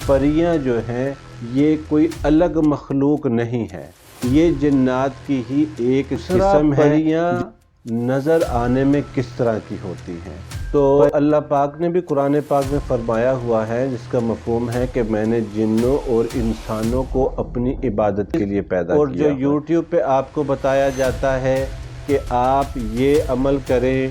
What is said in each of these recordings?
پریاں جو ہیں یہ کوئی الگ مخلوق نہیں ہے، یہ جنات کی ہی ایک قسم ہے۔ پریاں نظر آنے میں کس طرح کی ہوتی ہیں؟ تو اللہ پاک نے بھی قرآن پاک میں فرمایا ہوا ہے، جس کا مفہوم ہے کہ میں نے جنوں اور انسانوں کو اپنی عبادت کے لیے پیدا کیا، اور جو یوٹیوب پہ آپ کو بتایا جاتا ہے کہ آپ یہ عمل کریں،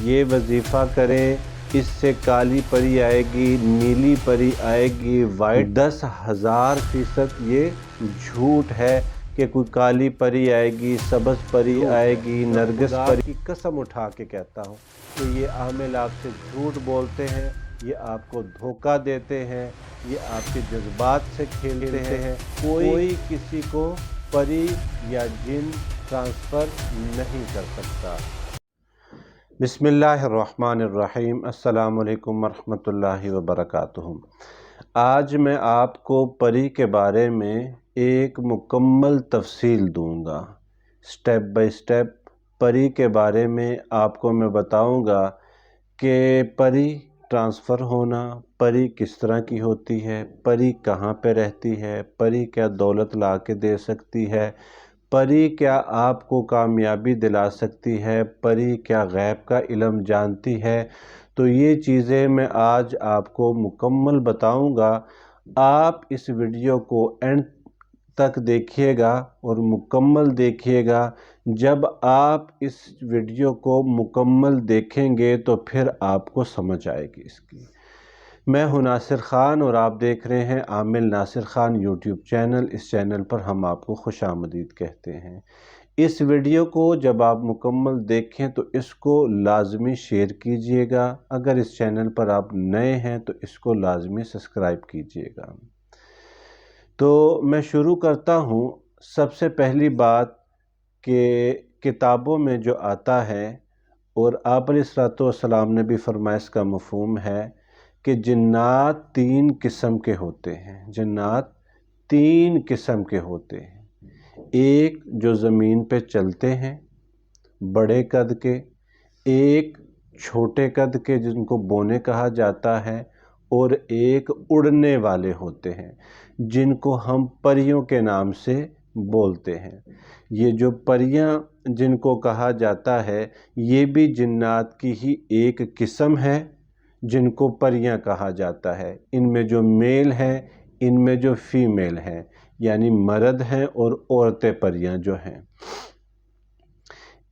یہ وظیفہ کریں، اس سے کالی پری آئے گی، نیلی پری آئے گی، وائٹ، 10,000% یہ جھوٹ ہے کہ کوئی کالی پری آئے گی، سبز پری آئے گی، نرگس پری۔ کی قسم اٹھا کے کہتا ہوں کہ یہ عامل آپ سے جھوٹ بولتے ہیں، یہ آپ کو دھوکہ دیتے ہیں، یہ آپ کے جذبات سے کھیلتے ہیں۔ کوئی کسی کو پری یا جن ٹرانسفر نہیں کر سکتا۔ بسم اللہ الرحمن الرحیم۔ السلام علیکم ورحمۃ اللہ وبرکاتہ۔ آج میں آپ کو پری کے بارے میں ایک مکمل تفصیل دوں گا، سٹیپ بائی سٹیپ پری کے بارے میں آپ کو میں بتاؤں گا کہ پری ٹرانسفر ہونا، پری کس طرح کی ہوتی ہے، پری کہاں پہ رہتی ہے، پری کیا دولت لا کے دے سکتی ہے، پری کیا آپ کو کامیابی دلا سکتی ہے، پری کیا غیب کا علم جانتی ہے۔ تو یہ چیزیں میں آج آپ کو مکمل بتاؤں گا۔ آپ اس ویڈیو کو اینڈ تک دیکھیے گا اور مکمل دیکھیے گا۔ جب آپ اس ویڈیو کو مکمل دیکھیں گے تو پھر آپ کو سمجھ آئے گی اس کی۔ میں ہوں ناصر خان اور آپ دیکھ رہے ہیں عامل ناصر خان یوٹیوب چینل۔ اس چینل پر ہم آپ کو خوش آمدید کہتے ہیں۔ اس ویڈیو کو جب آپ مکمل دیکھیں تو اس کو لازمی شیئر کیجئے گا۔ اگر اس چینل پر آپ نئے ہیں تو اس کو لازمی سبسکرائب کیجئے گا۔ تو میں شروع کرتا ہوں۔ سب سے پہلی بات کہ کتابوں میں جو آتا ہے اور آپ علیہ الصلوۃ والسلام نے بھی فرمایا، اس کا مفہوم ہے کہ جنات 3 قسم کے ہوتے ہیں۔ جنات 3 قسم کے ہوتے ہیں۔ ایک جو زمین پہ چلتے ہیں بڑے قد کے، ایک چھوٹے قد کے جن کو بونے کہا جاتا ہے، اور ایک اڑنے والے ہوتے ہیں جن کو ہم پریوں کے نام سے بولتے ہیں۔ یہ جو پریاں جن کو کہا جاتا ہے یہ بھی جنات کی ہی ایک قسم ہے جن کو پریاں کہا جاتا ہے۔ ان میں جو میل ہیں، ان میں جو فیمیل ہیں، یعنی مرد ہیں اور عورتیں پریاں جو ہیں،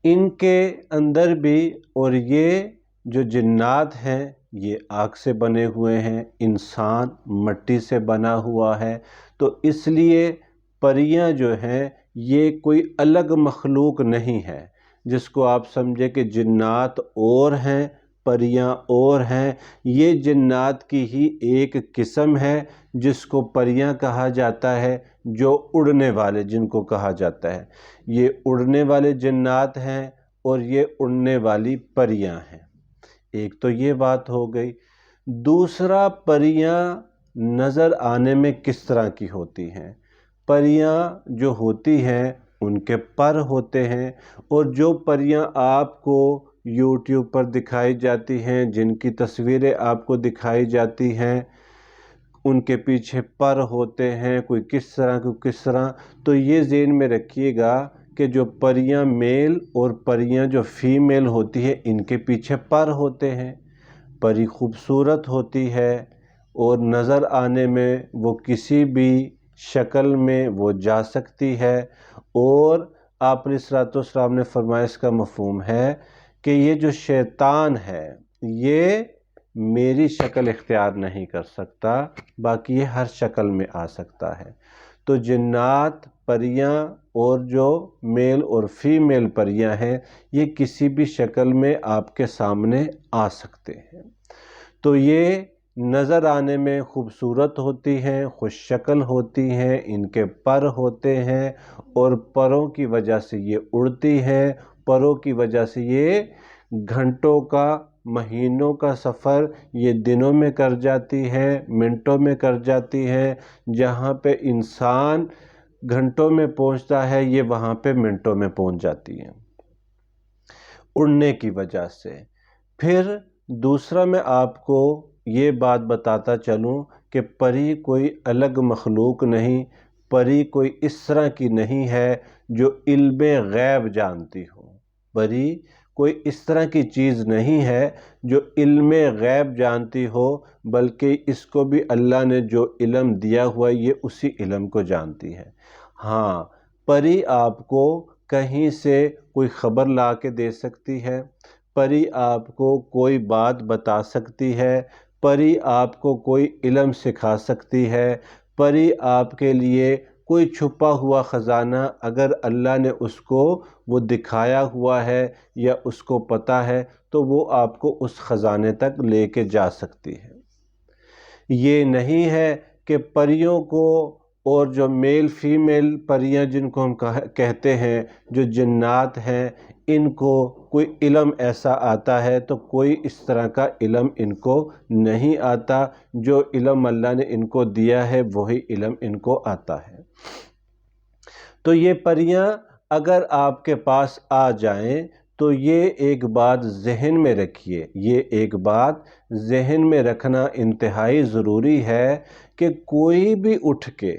ان کے اندر بھی، اور یہ جو جنات ہیں یہ آگ سے بنے ہوئے ہیں، انسان مٹی سے بنا ہوا ہے۔ تو اس لیے پریاں جو ہیں یہ کوئی الگ مخلوق نہیں ہے جس کو آپ سمجھے کہ جنات اور ہیں پریاں اور ہیں۔ یہ جنات کی ہی ایک قسم ہے جس کو پریاں کہا جاتا ہے، جو اڑنے والے جن کو کہا جاتا ہے۔ یہ اڑنے والے جنات ہیں اور یہ اڑنے والی پریاں ہیں۔ ایک تو یہ بات ہو گئی۔ دوسرا، پریاں نظر آنے میں کس طرح کی ہوتی ہیں؟ پریاں جو ہوتی ہیں ان کے پر ہوتے ہیں، اور جو پریاں آپ کو یوٹیوب پر دکھائی جاتی ہیں، جن کی تصویریں آپ کو دکھائی جاتی ہیں، ان کے پیچھے پر ہوتے ہیں، کوئی کس طرح کوئی کس طرح۔ تو یہ ذہن میں رکھیے گا کہ جو پریاں میل اور پریاں جو فیمیل ہوتی ہے ان کے پیچھے پر ہوتے ہیں۔ پری خوبصورت ہوتی ہے اور نظر آنے میں وہ کسی بھی شکل میں وہ جا سکتی ہے، اور آپ علیہ الصلوۃ والسلام نے فرمایا، اس کا مفہوم ہے کہ یہ جو شیطان ہے یہ میری شکل اختیار نہیں کر سکتا، باقی یہ ہر شکل میں آ سکتا ہے۔ تو جنات، پریاں اور جو میل اور فیمیل پریاں ہیں یہ کسی بھی شکل میں آپ کے سامنے آ سکتے ہیں۔ تو یہ نظر آنے میں خوبصورت ہوتی ہیں، خوش شکل ہوتی ہیں، ان کے پر ہوتے ہیں، اور پروں کی وجہ سے یہ اڑتی ہیں۔ پروں کی وجہ سے یہ گھنٹوں کا، مہینوں کا سفر یہ دنوں میں کر جاتی ہے، منٹوں میں کر جاتی ہے۔ جہاں پہ انسان گھنٹوں میں پہنچتا ہے یہ وہاں پہ منٹوں میں پہنچ جاتی ہیں اڑنے کی وجہ سے۔ پھر دوسرا میں آپ کو یہ بات بتاتا چلوں کہ پری کوئی الگ مخلوق نہیں، پری کوئی اس طرح کی نہیں ہے جو علم غیب جانتی ہو، پری کوئی اس طرح کی چیز نہیں ہے جو علم غیب جانتی ہو، بلکہ اس کو بھی اللہ نے جو علم دیا ہوا یہ اسی علم کو جانتی ہے۔ ہاں، پری آپ کو کہیں سے کوئی خبر لا کے دے سکتی ہے، پری آپ کو کوئی بات بتا سکتی ہے، پری آپ کو کوئی علم سکھا سکتی ہے، پری آپ کے لیے کوئی چھپا ہوا خزانہ اگر اللہ نے اس کو وہ دکھایا ہوا ہے یا اس کو پتہ ہے تو وہ آپ کو اس خزانے تک لے کے جا سکتی ہے۔ یہ نہیں ہے کہ پریوں کو، اور جو میل فیمیل پریاں جن کو ہم کہتے ہیں، جو جنات ہیں، ان کو کوئی علم ایسا آتا ہے تو کوئی اس طرح کا علم ان کو نہیں آتا، جو علم اللہ نے ان کو دیا ہے وہی علم ان کو آتا ہے۔ تو یہ پریاں اگر آپ کے پاس آ جائیں تو یہ ایک بات ذہن میں رکھیے، یہ ایک بات ذہن میں رکھنا انتہائی ضروری ہے کہ کوئی بھی اٹھ کے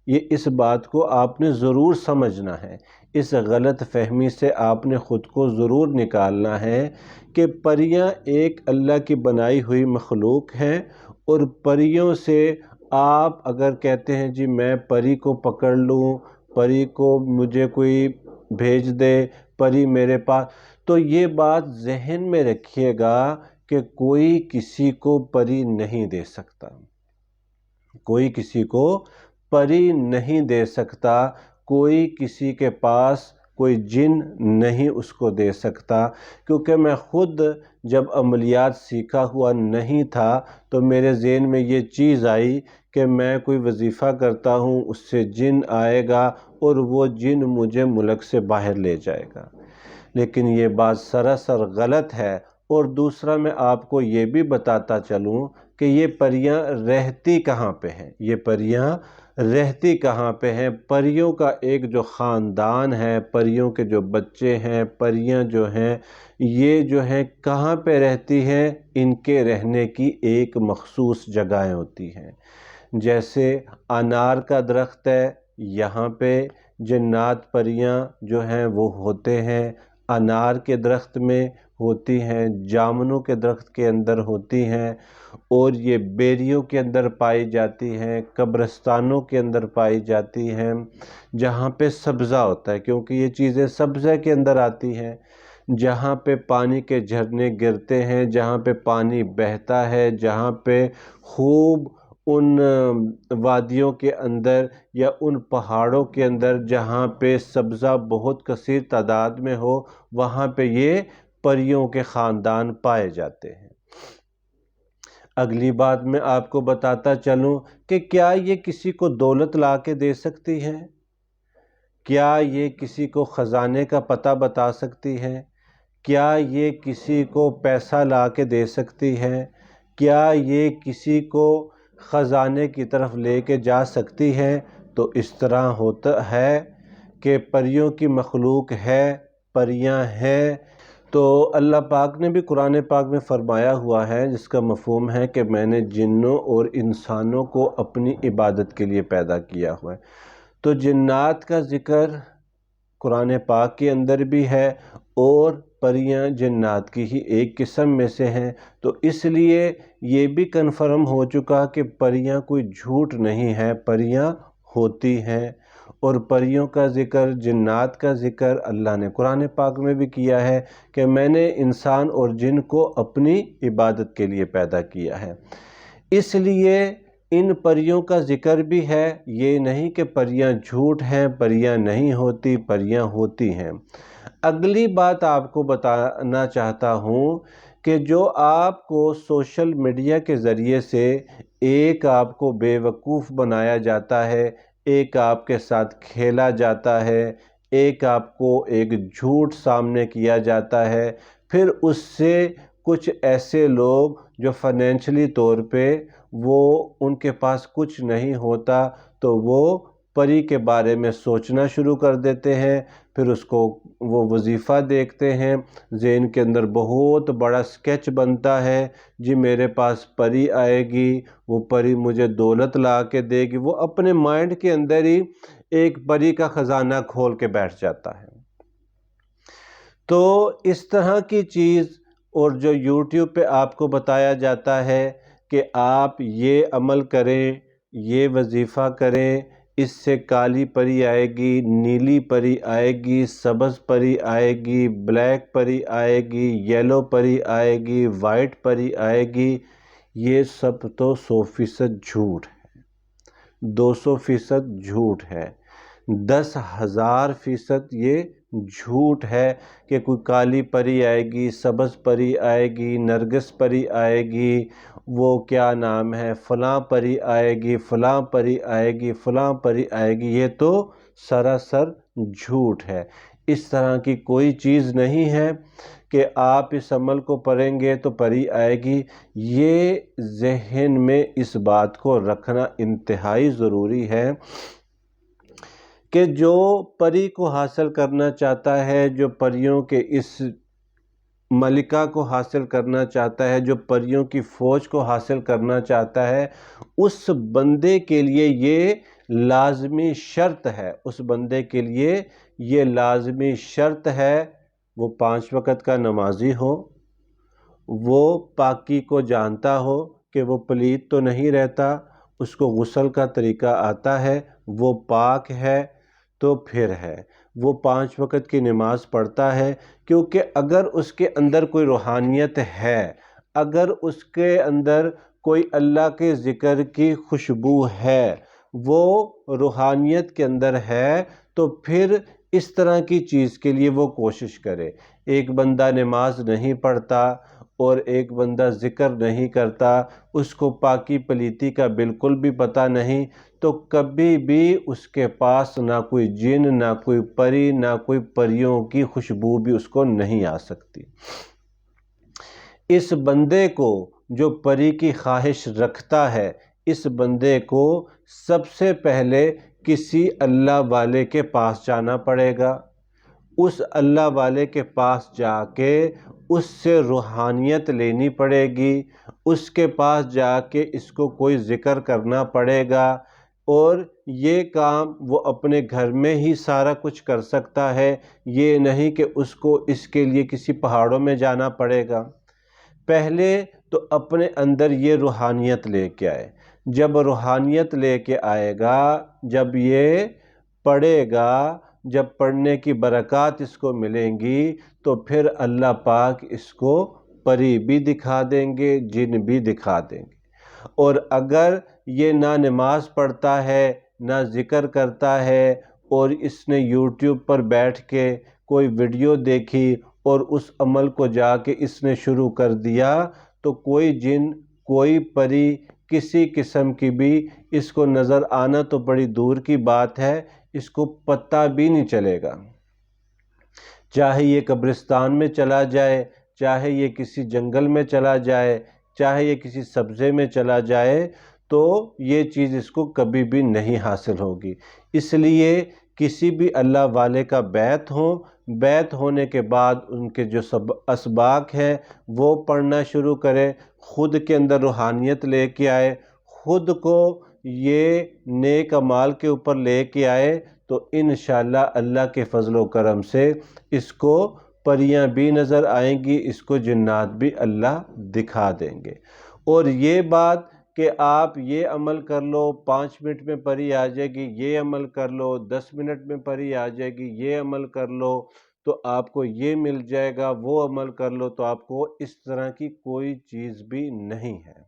یہ اس بات کو آپ نے ضرور سمجھنا ہے، اس غلط فہمی سے آپ نے خود کو ضرور نکالنا ہے کہ پریاں ایک اللہ کی بنائی ہوئی مخلوق ہیں، اور پریوں سے آپ اگر کہتے ہیں جی میں پری کو پکڑ لوں، پری کو مجھے کوئی بھیج دے، پری میرے پاس، تو یہ بات ذہن میں رکھیے گا کہ کوئی کسی کو پری نہیں دے سکتا، کوئی کسی کو پری نہیں دے سکتا، کوئی کسی کے پاس کوئی جن نہیں اس کو دے سکتا، کیونکہ میں خود جب عملیات سیکھا ہوا نہیں تھا تو میرے ذہن میں یہ چیز آئی کہ میں کوئی وظیفہ کرتا ہوں، اس سے جن آئے گا اور وہ جن مجھے ملک سے باہر لے جائے گا، لیکن یہ بات سراسر غلط ہے۔ اور دوسرا میں آپ کو یہ بھی بتاتا چلوں کہ یہ پریاں رہتی کہاں پہ ہیں، یہ پریاں رہتی کہاں پہ ہیں۔ پریوں کا ایک جو خاندان ہے، پریوں کے جو بچے ہیں، پریاں جو ہیں یہ جو ہیں کہاں پہ رہتی ہیں، ان کے رہنے کی ایک مخصوص جگہیں ہوتی ہیں۔ جیسے انار کا درخت ہے، یہاں پہ جنات پریاں جو ہیں وہ ہوتے ہیں، انار کے درخت میں ہوتی ہیں، جامنوں کے درخت کے اندر ہوتی ہیں، اور یہ بیریوں کے اندر پائی جاتی ہیں، قبرستانوں کے اندر پائی جاتی ہیں، جہاں پہ سبزہ ہوتا ہے، کیونکہ یہ چیزیں سبزے کے اندر آتی ہیں، جہاں پہ پانی کے جھرنے گرتے ہیں، جہاں پہ پانی بہتا ہے، جہاں پہ خوب ان وادیوں کے اندر یا ان پہاڑوں کے اندر جہاں پہ سبزہ بہت کثیر تعداد میں ہو، وہاں پہ یہ پریوں کے خاندان پائے جاتے ہیں۔ اگلی بات میں آپ کو بتاتا چلوں کہ کیا یہ کسی کو دولت لا کے دے سکتی ہیں؟ کیا یہ کسی کو خزانے کا پتہ بتا سکتی ہیں؟ کیا یہ کسی کو پیسہ لا کے دے سکتی ہے؟ کیا یہ کسی کو خزانے کی طرف لے کے جا سکتی ہے؟ تو اس طرح ہوتا ہے کہ پریوں کی مخلوق ہے، پریاں ہیں، تو اللہ پاک نے بھی قرآن پاک میں فرمایا ہوا ہے، جس کا مفہوم ہے کہ میں نے جنوں اور انسانوں کو اپنی عبادت کے لیے پیدا کیا ہوا ہے۔ تو جنات کا ذکر قرآن پاک کے اندر بھی ہے، اور پریاں جنات کی ہی ایک قسم میں سے ہیں، تو اس لیے یہ بھی کنفرم ہو چکا کہ پریاں کوئی جھوٹ نہیں ہے، پریاں ہوتی ہیں، اور پریوں کا ذکر، جنات کا ذکر اللہ نے قرآن پاک میں بھی کیا ہے کہ میں نے انسان اور جن کو اپنی عبادت کے لیے پیدا کیا ہے۔ اس لیے ان پریوں کا ذکر بھی ہے، یہ نہیں کہ پریاں جھوٹ ہیں، پریاں نہیں ہوتی، پریاں ہوتی ہیں۔ اگلی بات آپ کو بتانا چاہتا ہوں کہ جو آپ کو سوشل میڈیا کے ذریعے سے ایک آپ کو بے وقوف بنایا جاتا ہے، ایک آپ کے ساتھ کھیلا جاتا ہے، ایک آپ کو ایک جھوٹ سامنے کیا جاتا ہے، پھر اس سے کچھ ایسے لوگ جو فائنینشلی طور پہ وہ ان کے پاس کچھ نہیں ہوتا تو وہ پری کے بارے میں سوچنا شروع کر دیتے ہیں، پھر اس کو وہ وظیفہ دیکھتے ہیں، ذہن کے اندر بہت بڑا سکیچ بنتا ہے، جی میرے پاس پری آئے گی، وہ پری مجھے دولت لا کے دے گی، وہ اپنے مائنڈ کے اندر ہی ایک پری کا خزانہ کھول کے بیٹھ جاتا ہے۔ تو اس طرح کی چیز، اور جو یوٹیوب پہ آپ کو بتایا جاتا ہے کہ آپ یہ عمل کریں، یہ وظیفہ کریں، اس سے کالی پری آئے گی، نیلی پری آئے گی، سبز پری آئے گی، بلیک پری آئے گی، یلو پری آئے گی، وائٹ پری آئے گی، یہ سب تو 100% جھوٹ ہے، 200% جھوٹ ہے، 10,000% یہ جھوٹ ہے کہ کوئی کالی پری آئے گی، سبز پری آئے گی، نرگس پری آئے گی، وہ کیا نام ہے، فلاں پری آئے گی، فلاں پری آئے گی، فلاں پری آئے گی، یہ تو سراسر جھوٹ ہے۔ اس طرح کی کوئی چیز نہیں ہے کہ آپ اس عمل کو پڑھیں گے تو پری آئے گی۔ یہ ذہن میں اس بات کو رکھنا انتہائی ضروری ہے کہ جو پری کو حاصل کرنا چاہتا ہے، جو پریوں کے اس ملکہ کو حاصل کرنا چاہتا ہے، جو پریوں کی فوج کو حاصل کرنا چاہتا ہے، اس بندے کے لیے یہ لازمی شرط ہے، اس بندے کے لیے یہ لازمی شرط ہے، وہ 5 وقت کا نمازی ہو، وہ پاکی کو جانتا ہو کہ وہ پلید تو نہیں رہتا، اس کو غسل کا طریقہ آتا ہے، وہ پاک ہے تو پھر ہے، وہ 5 وقت کی نماز پڑھتا ہے، کیونکہ اگر اس کے اندر کوئی روحانیت ہے، اگر اس کے اندر کوئی اللہ کے ذکر کی خوشبو ہے، وہ روحانیت کے اندر ہے، تو پھر اس طرح کی چیز کے لیے وہ کوشش کرے۔ ایک بندہ نماز نہیں پڑھتا اور ایک بندہ ذکر نہیں کرتا، اس کو پاکی پلیتی کا بالکل بھی پتہ نہیں، تو کبھی بھی اس کے پاس نہ کوئی جن، نہ کوئی پری، نہ کوئی پریوں کی خوشبو بھی اس کو نہیں آ سکتی۔ اس بندے کو جو پری کی خواہش رکھتا ہے، اس بندے کو سب سے پہلے کسی اللہ والے کے پاس جانا پڑے گا، اس اللہ والے کے پاس جا کے اس سے روحانیت لینی پڑے گی، اس کے پاس جا کے اس کو کوئی ذکر کرنا پڑے گا، اور یہ کام وہ اپنے گھر میں ہی سارا کچھ کر سکتا ہے، یہ نہیں کہ اس کو اس کے لیے کسی پہاڑوں میں جانا پڑے گا۔ پہلے تو اپنے اندر یہ روحانیت لے کے آئے، جب روحانیت لے کے آئے گا، جب یہ پڑھے گا، جب پڑھنے کی برکات اس کو ملیں گی، تو پھر اللہ پاک اس کو پری بھی دکھا دیں گے، جن بھی دکھا دیں گے۔ اور اگر یہ نہ نماز پڑھتا ہے، نہ ذکر کرتا ہے، اور اس نے یوٹیوب پر بیٹھ کے کوئی ویڈیو دیکھی اور اس عمل کو جا کے اس نے شروع کر دیا، تو کوئی جن، کوئی پری، کسی قسم کی بھی اس کو نظر آنا تو بڑی دور کی بات ہے، اس کو پتہ بھی نہیں چلے گا۔ چاہے یہ قبرستان میں چلا جائے، چاہے یہ کسی جنگل میں چلا جائے، چاہے یہ کسی سبزے میں چلا جائے، تو یہ چیز اس کو کبھی بھی نہیں حاصل ہوگی۔ اس لیے کسی بھی اللہ والے کا بیعت ہو، بیعت ہونے کے بعد ان کے جو اسباق ہیں وہ پڑھنا شروع کرے، خود کے اندر روحانیت لے کے آئے، خود کو یہ نیک اعمال کے اوپر لے کے آئے، تو انشاءاللہ اللہ کے فضل و کرم سے اس کو پریاں بھی نظر آئیں گی، اس کو جنات بھی اللہ دکھا دیں گے۔ اور یہ بات کہ آپ یہ عمل کر لو 5 منٹ میں پری آ جائے گی، یہ عمل کر لو 10 منٹ میں پری آ جائے گی، یہ عمل کر لو تو آپ کو یہ مل جائے گا، وہ عمل کر لو تو آپ کو اس طرح کی کوئی چیز بھی نہیں ہے۔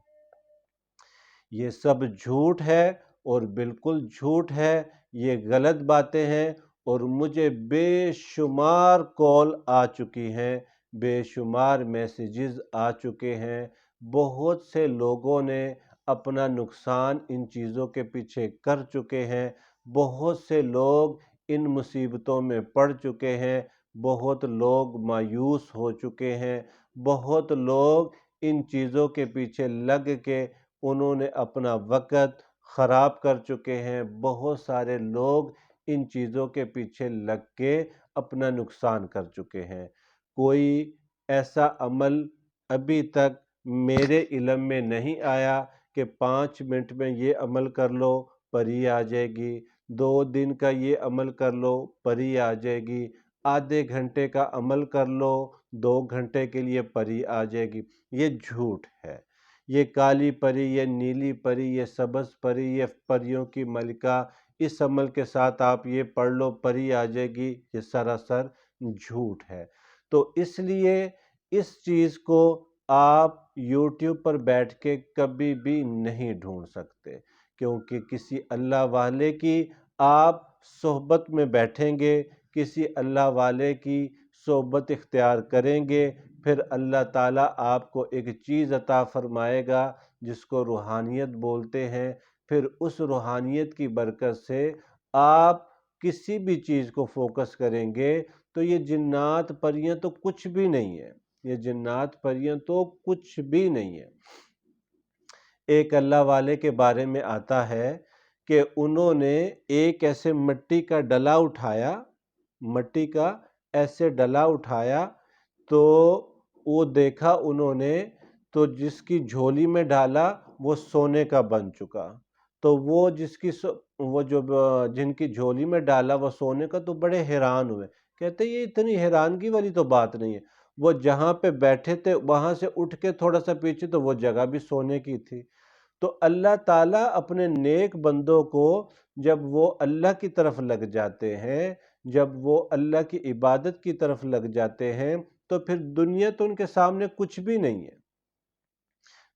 یہ سب جھوٹ ہے اور بالکل جھوٹ ہے، یہ غلط باتیں ہیں، اور مجھے بے شمار کال آ چکی ہیں، بے شمار میسیجز آ چکے ہیں، بہت سے لوگوں نے اپنا نقصان ان چیزوں کے پیچھے کر چکے ہیں، بہت سے لوگ ان مصیبتوں میں پڑ چکے ہیں، بہت لوگ مایوس ہو چکے ہیں، بہت لوگ ان چیزوں کے پیچھے لگ کے انہوں نے اپنا وقت خراب کر چکے ہیں، بہت سارے لوگ ان چیزوں کے پیچھے لگ کے اپنا نقصان کر چکے ہیں۔ کوئی ایسا عمل ابھی تک میرے علم میں نہیں آیا کہ 5 منٹ میں یہ عمل کر لو پری آ جائے گی، 2 دن کا یہ عمل کر لو پری آ جائے گی، آدھے گھنٹے کا عمل کر لو 2 گھنٹے کے لیے پری آ جائے گی۔ یہ جھوٹ ہے۔ یہ کالی پری، یہ نیلی پری، یہ سبز پری، یہ پریوں کی ملکہ، اس عمل کے ساتھ آپ یہ پڑھ لو پری آ جائے گی، یہ سراسر جھوٹ ہے۔ تو اس لیے اس چیز کو آپ یوٹیوب پر بیٹھ کے کبھی بھی نہیں ڈھونڈ سکتے، کیونکہ کسی اللہ والے کی آپ صحبت میں بیٹھیں گے، کسی اللہ والے کی صحبت اختیار کریں گے، پھر اللہ تعالیٰ آپ کو ایک چیز عطا فرمائے گا جس کو روحانیت بولتے ہیں۔ پھر اس روحانیت کی برکت سے آپ کسی بھی چیز کو فوکس کریں گے تو یہ جنات پریاں تو کچھ بھی نہیں ہے، یہ جنات پریاں تو کچھ بھی نہیں ہے۔ ایک اللہ والے کے بارے میں آتا ہے کہ انہوں نے ایک ایسے مٹی کا ڈلا اٹھایا، مٹی کا ایسے ڈلا اٹھایا تو وہ دیکھا انہوں نے، تو جس کی جھولی میں ڈالا وہ سونے کا بن چکا، تو وہ جن کی جھولی میں ڈالا وہ سونے کا، تو بڑے حیران ہوئے، کہتے یہ اتنی حیرانگی والی تو بات نہیں ہے، وہ جہاں پہ بیٹھے تھے وہاں سے اٹھ کے تھوڑا سا پیچھے تو وہ جگہ بھی سونے کی تھی۔ تو اللہ تعالیٰ اپنے نیک بندوں کو جب وہ اللہ کی طرف لگ جاتے ہیں، جب وہ اللہ کی عبادت کی طرف لگ جاتے ہیں، تو پھر دنیا تو ان کے سامنے کچھ بھی نہیں ہے،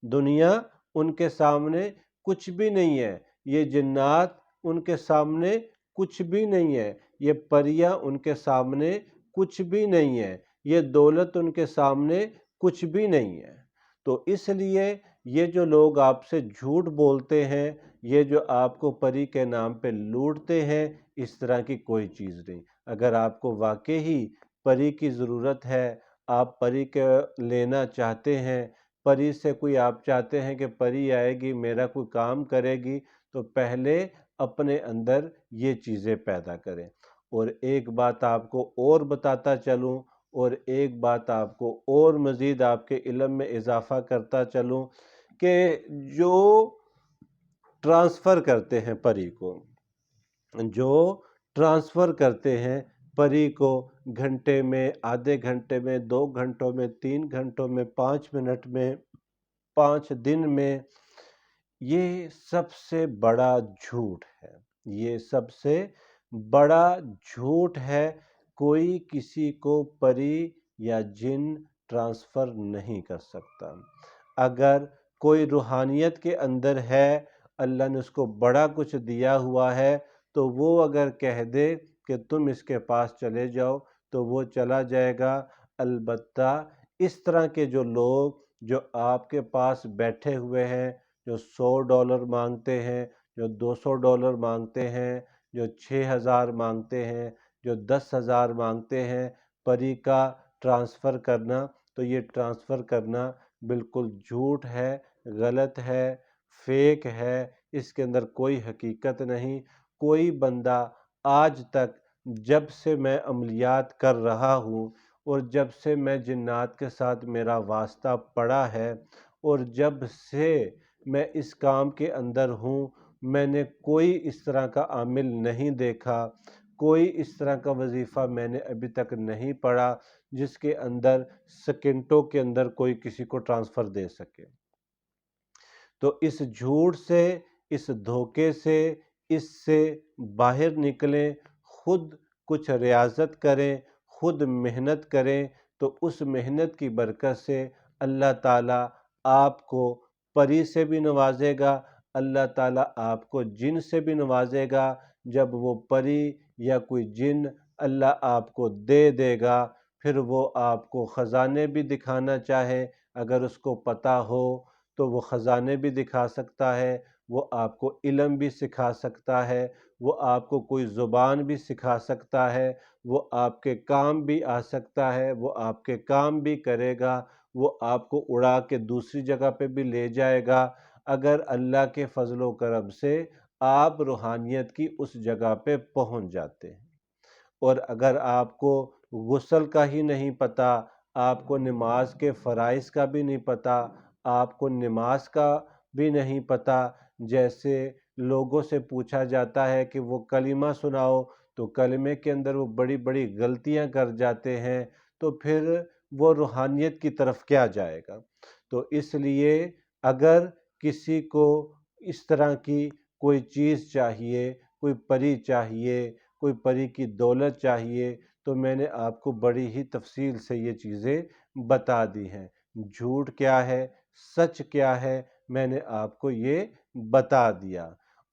دنیا ان کے سامنے کچھ بھی نہیں ہے، یہ جنات ان کے سامنے کچھ بھی نہیں ہے، یہ پریاں ان کے سامنے کچھ بھی نہیں ہے، یہ دولت ان کے سامنے کچھ بھی نہیں ہے۔ تو اس لیے یہ جو لوگ آپ سے جھوٹ بولتے ہیں، یہ جو آپ کو پری کے نام پہ لوٹتے ہیں، اس طرح کی کوئی چیز نہیں۔ اگر آپ کو واقعی پری کی ضرورت ہے، آپ پری کے لینا چاہتے ہیں، پری سے کوئی آپ چاہتے ہیں کہ پری آئے گی میرا کوئی کام کرے گی، تو پہلے اپنے اندر یہ چیزیں پیدا کریں۔ اور ایک بات آپ کو اور بتاتا چلوں، اور ایک بات آپ کو اور مزید آپ کے علم میں اضافہ کرتا چلوں، کہ جو ٹرانسفر کرتے ہیں پری کو، جو ٹرانسفر کرتے ہیں پری کو، گھنٹے میں، آدھے گھنٹے میں، 2 گھنٹوں میں، 3 گھنٹوں میں، 5 منٹ میں، 5 دن میں، یہ سب سے بڑا جھوٹ ہے، یہ سب سے بڑا جھوٹ ہے۔ کوئی کسی کو پری یا جن ٹرانسفر نہیں کر سکتا۔ اگر کوئی روحانیت کے اندر ہے، اللہ نے اس کو بڑا کچھ دیا ہوا ہے، تو وہ اگر کہہ دے کہ تم اس کے پاس چلے جاؤ تو وہ چلا جائے گا۔ البتہ اس طرح کے جو لوگ جو آپ کے پاس بیٹھے ہوئے ہیں، جو $100 مانگتے ہیں، جو $200 مانگتے ہیں، جو 6,000 مانگتے ہیں، جو 10,000 مانگتے ہیں پری کا ٹرانسفر کرنا، تو یہ ٹرانسفر کرنا بالکل جھوٹ ہے، غلط ہے، فیک ہے، اس کے اندر کوئی حقیقت نہیں۔ کوئی بندہ آج تک، جب سے میں عملیات کر رہا ہوں اور جب سے میں جنات کے ساتھ میرا واسطہ پڑا ہے، اور جب سے میں اس کام کے اندر ہوں، میں نے کوئی اس طرح کا عامل نہیں دیکھا، کوئی اس طرح کا وظیفہ میں نے ابھی تک نہیں پڑھا جس کے اندر سیکنڈوں کے اندر کوئی کسی کو ٹرانسفر دے سکے۔ تو اس جھوٹ سے، اس دھوکے سے، اس سے باہر نکلیں، خود کچھ ریاضت کریں، خود محنت کریں، تو اس محنت کی برکت سے اللہ تعالیٰ آپ کو پری سے بھی نوازے گا، اللہ تعالیٰ آپ کو جن سے بھی نوازے گا۔ جب وہ پری یا کوئی جن اللہ آپ کو دے دے گا، پھر وہ آپ کو خزانے بھی دکھانا چاہے، اگر اس کو پتہ ہو تو وہ خزانے بھی دکھا سکتا ہے، وہ آپ کو علم بھی سکھا سکتا ہے، وہ آپ کو کوئی زبان بھی سکھا سکتا ہے، وہ آپ کے کام بھی آ سکتا ہے، وہ آپ کے کام بھی کرے گا، وہ آپ کو اڑا کے دوسری جگہ پہ بھی لے جائے گا۔ اگر اللہ کے فضل و کرم سے آپ روحانیت کی اس جگہ پہ پہنچ جاتے ہیں۔ اور اگر آپ کو غسل کا ہی نہیں پتہ، آپ کو نماز کے فرائض کا بھی نہیں پتہ، آپ کو نماز کا بھی نہیں پتہ، جیسے لوگوں سے پوچھا جاتا ہے کہ وہ کلمہ سناؤ تو کلمے کے اندر وہ بڑی بڑی غلطیاں کر جاتے ہیں، تو پھر وہ روحانیت کی طرف کیا جائے گا؟ تو اس لیے اگر کسی کو اس طرح کی کوئی چیز چاہیے، کوئی پری چاہیے، کوئی پری کی دولت چاہیے، تو میں نے آپ کو بڑی ہی تفصیل سے یہ چیزیں بتا دی ہیں۔ جھوٹ کیا ہے، سچ کیا ہے، میں نے آپ کو یہ بتا دیا۔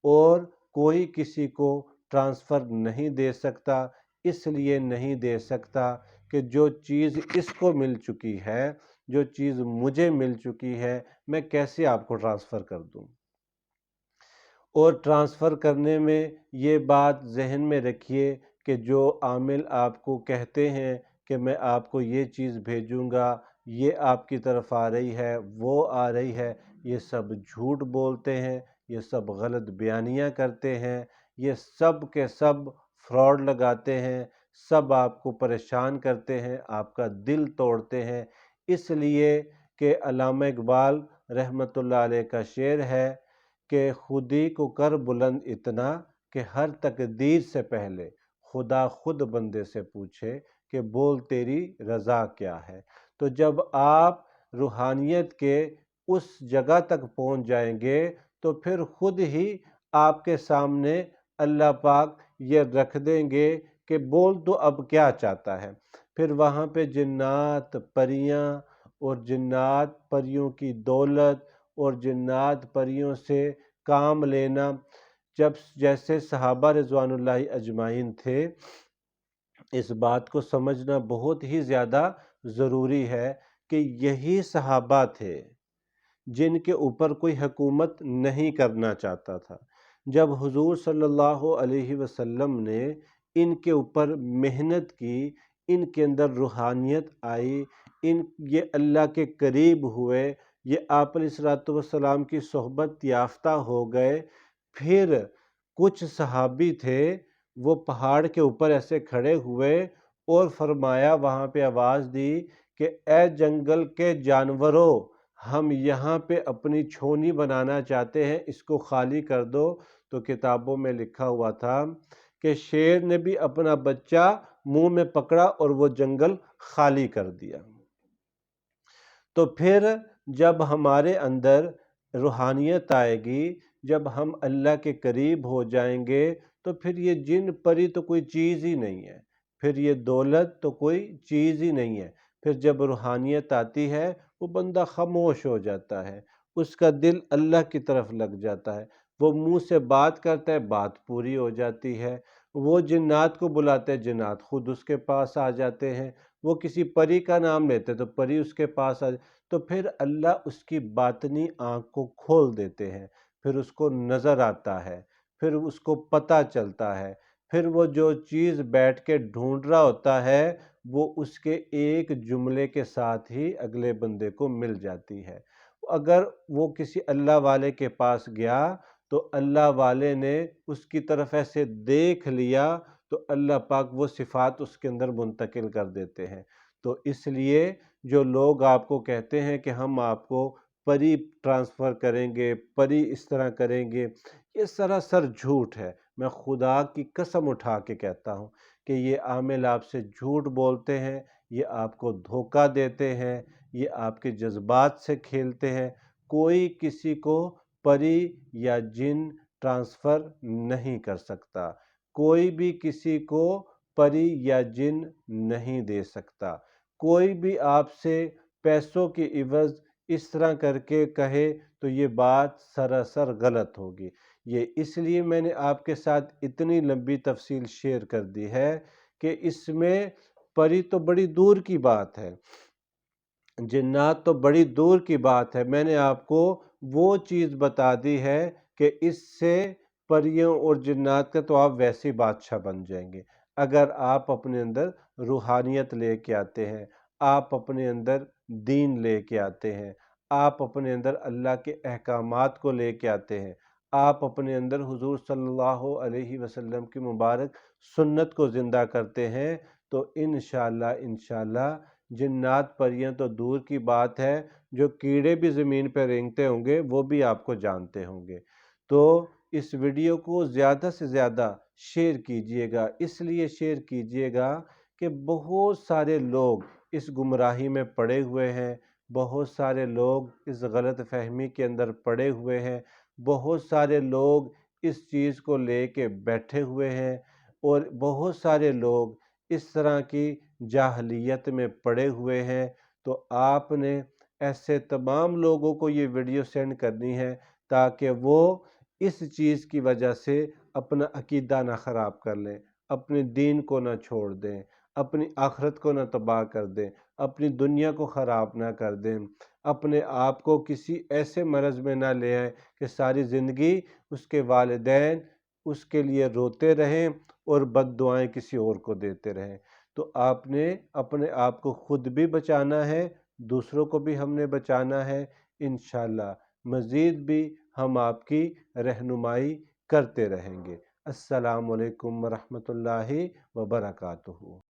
اور کوئی کسی کو ٹرانسفر نہیں دے سکتا، اس لیے نہیں دے سکتا کہ جو چیز اس کو مل چکی ہے، جو چیز مجھے مل چکی ہے، میں کیسے آپ کو ٹرانسفر کر دوں؟ اور ٹرانسفر کرنے میں یہ بات ذہن میں رکھیے کہ جو عامل آپ کو کہتے ہیں کہ میں آپ کو یہ چیز بھیجوں گا، یہ آپ کی طرف آ رہی ہے، وہ آ رہی ہے، یہ سب جھوٹ بولتے ہیں، یہ سب غلط بیانیاں کرتے ہیں، یہ سب کے سب فراڈ لگاتے ہیں، سب آپ کو پریشان کرتے ہیں، آپ کا دل توڑتے ہیں۔ اس لیے کہ علامہ اقبال رحمۃ اللہ علیہ کا شعر ہے کہ خودی کو کر بلند اتنا کہ ہر تقدیر سے پہلے خدا خود بندے سے پوچھے کہ بول تیری رضا کیا ہے۔ تو جب آپ روحانیت کے اس جگہ تک پہنچ جائیں گے تو پھر خود ہی آپ کے سامنے اللہ پاک یہ رکھ دیں گے کہ بول تو اب کیا چاہتا ہے۔ پھر وہاں پہ جنات، پریاں اور جنات پریوں کی دولت اور جنات پریوں سے کام لینا، جب جیسے صحابہ رضوان اللہ اجمعین تھے، اس بات کو سمجھنا بہت ہی زیادہ ضروری ہے کہ یہی صحابہ تھے جن کے اوپر کوئی حکومت نہیں کرنا چاہتا تھا۔ جب حضور صلی اللہ علیہ وسلم نے ان کے اوپر محنت کی، ان کے اندر روحانیت آئی، یہ اللہ کے قریب ہوئے، یہ آپ علیہ الصلوۃ والسلام کی صحبت یافتہ ہو گئے، پھر کچھ صحابی تھے وہ پہاڑ کے اوپر ایسے کھڑے ہوئے اور فرمایا، وہاں پہ آواز دی کہ اے جنگل کے جانوروں، ہم یہاں پہ اپنی چھونی بنانا چاہتے ہیں، اس کو خالی کر دو۔ تو کتابوں میں لکھا ہوا تھا کہ شیر نے بھی اپنا بچہ منہ میں پکڑا اور وہ جنگل خالی کر دیا۔ تو پھر جب ہمارے اندر روحانیت آئے گی، جب ہم اللہ کے قریب ہو جائیں گے، تو پھر یہ جن پری تو کوئی چیز ہی نہیں ہے، پھر یہ دولت تو کوئی چیز ہی نہیں ہے۔ پھر جب روحانیت آتی ہے وہ بندہ خاموش ہو جاتا ہے، اس کا دل اللہ کی طرف لگ جاتا ہے، وہ منہ سے بات کرتا ہے، بات پوری ہو جاتی ہے، وہ جنات کو بلاتے ہیں، جنات خود اس کے پاس آ جاتے ہیں، وہ کسی پری کا نام لیتے تو پری اس کے پاس آ جاتے، تو پھر اللہ اس کی باطنی آنکھ کو کھول دیتے ہیں، پھر اس کو نظر آتا ہے، پھر اس کو پتہ چلتا ہے، پھر وہ جو چیز بیٹھ کے ڈھونڈ رہا ہوتا ہے وہ اس کے ایک جملے کے ساتھ ہی اگلے بندے کو مل جاتی ہے۔ اگر وہ کسی اللہ والے کے پاس گیا تو اللہ والے نے اس کی طرف ایسے دیکھ لیا تو اللہ پاک وہ صفات اس کے اندر منتقل کر دیتے ہیں۔ تو اس لیے جو لوگ آپ کو کہتے ہیں کہ ہم آپ کو پری ٹرانسفر کریں گے، پری اس طرح کریں گے، یہ سراسر جھوٹ ہے۔ میں خدا کی قسم اٹھا کے کہتا ہوں کہ یہ عامل آپ سے جھوٹ بولتے ہیں، یہ آپ کو دھوکہ دیتے ہیں، یہ آپ کے جذبات سے کھیلتے ہیں۔ کوئی کسی کو پری یا جن ٹرانسفر نہیں کر سکتا، کوئی بھی کسی کو پری یا جن نہیں دے سکتا، کوئی بھی آپ سے پیسوں کی عوض اس طرح کر کے کہے تو یہ بات سراسر غلط ہوگی۔ یہ اس لیے میں نے آپ کے ساتھ اتنی لمبی تفصیل شیئر کر دی ہے کہ اس میں پری تو بڑی دور کی بات ہے، جنات تو بڑی دور کی بات ہے، میں نے آپ کو وہ چیز بتا دی ہے کہ اس سے پریوں اور جنات کا تو آپ ویسے بادشاہ بن جائیں گے اگر آپ اپنے اندر روحانیت لے کے آتے ہیں، آپ اپنے اندر دین لے کے آتے ہیں، آپ اپنے اندر اللہ کے احکامات کو لے کے آتے ہیں، آپ اپنے اندر حضور صلی اللہ علیہ وسلم کی مبارک سنت کو زندہ کرتے ہیں، تو انشاءاللہ جنات پریاں تو دور کی بات ہے، جو کیڑے بھی زمین پہ رینگتے ہوں گے وہ بھی آپ کو جانتے ہوں گے۔ تو اس ویڈیو کو زیادہ سے زیادہ شیئر کیجئے گا، اس لیے شیئر کیجئے گا کہ بہت سارے لوگ اس گمراہی میں پڑے ہوئے ہیں، بہت سارے لوگ اس غلط فہمی کے اندر پڑے ہوئے ہیں، بہت سارے لوگ اس چیز کو لے کے بیٹھے ہوئے ہیں، اور بہت سارے لوگ اس طرح کی جاہلیت میں پڑے ہوئے ہیں۔ تو آپ نے ایسے تمام لوگوں کو یہ ویڈیو سینڈ کرنی ہے تاکہ وہ اس چیز کی وجہ سے اپنا عقیدہ نہ خراب کر لیں، اپنے دین کو نہ چھوڑ دیں، اپنی آخرت کو نہ تباہ کر دیں، اپنی دنیا کو خراب نہ کر دیں، اپنے آپ کو کسی ایسے مرض میں نہ لے آئیں کہ ساری زندگی اس کے والدین اس کے لیے روتے رہیں اور بد دعائیں کسی اور کو دیتے رہیں۔ تو آپ نے اپنے آپ کو خود بھی بچانا ہے، دوسروں کو بھی ہم نے بچانا ہے۔ انشاءاللہ مزید بھی ہم آپ کی رہنمائی کرتے رہیں گے۔ السلام علیکم ورحمۃ اللہ وبرکاتہ۔